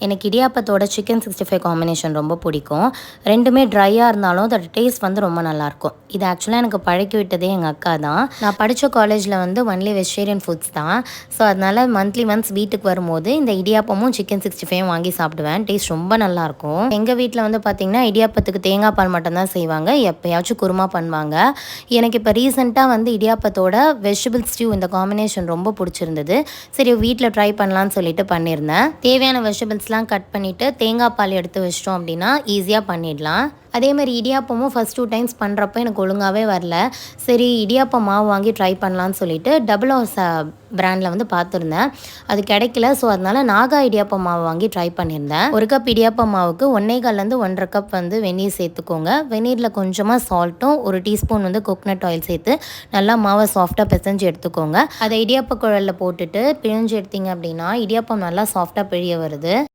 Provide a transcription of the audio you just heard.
எனக்கு இடியாப்பத்தோட chicken 65 combination ரொம்ப பிடிக்கும். ரெண்டுமே ட்ரையாக இருந்தாலும் அதோட டேஸ்ட் வந்து ரொம்ப நல்லாயிருக்கும். இது ஆக்சுவலாக எனக்கு பழக்கி விட்டதே எங்கள் அக்கா தான். நான் படித்த காலேஜில் வந்து ஒன்லி வெஜிடேரியன் ஃபுட்ஸ் தான். ஸோ அதனால் மந்த்லி ஒன்ஸ் வீட்டுக்கு வரும்போது இந்த இடியாப்பமும் சிக்கன் 65 வாங்கி சாப்பிடுவேன். டேஸ்ட் ரொம்ப நல்லாயிருக்கும். எங்கள் வீட்டில் வந்து பார்த்திங்கன்னா இடியாப்பத்துக்கு தேங்காய் பால் மட்டும்தான் செய்வாங்க. எப்போயாச்சும் குருமா பண்ணுவாங்க. எனக்கு இப்போ ரீசெண்டாக வந்து இடியாப்பத்தோட வெஜிடபிள் ஸ்டியூ இந்த காம்பினேஷன் ரொம்ப பிடிச்சிருந்தது. சரி வீட்டில் ட்ரை பண்ணலான்னு சொல்லிட்டு பண்ணியிருந்தேன். தேவையான வெஜிடபிள்ஸ்லாம் கட் பண்ணிவிட்டு தேங்காய் பால் எடுத்து வச்சிட்டோம் அப்படின்னா ஈஸியாக பண்ணிடலாம். அதேமாதிரி இடியாப்பமும் ஃபஸ்ட் 2 டைம்ஸ் பண்ணுறப்போ எனக்கு ஒழுங்காகவே வரல. சரி இடியாப்பம் மாவு வாங்கி ட்ரை பண்ணலான்னு சொல்லிட்டு டபுள் ஹவுஸ் பிராண்டில் வந்து பார்த்துருந்தேன். அது கிடைக்கல. ஸோ அதனால் நாகா இடியாப்பம் மாவு வாங்கி ட்ரை பண்ணியிருந்தேன். 1 கப் இடியாப்பம் மாவுக்கு 1.25 1/2 கப் வந்து வெந்நீர் சேர்த்துக்கோங்க. வெந்நீரில் கொஞ்சமாக சால்ட்டும் 1 டீஸ்பூன் வந்து கோகனட் ஆயில் சேர்த்து நல்லா மாவை சாஃப்டாக பிசைஞ்சு எடுத்துக்கோங்க. அதை இடியாப்ப குழலில் போட்டுட்டு பிழிஞ்சு எடுத்திங்க அப்படின்னா இடியாப்பம் நல்லா சாஃப்டாக பிழிய வருது.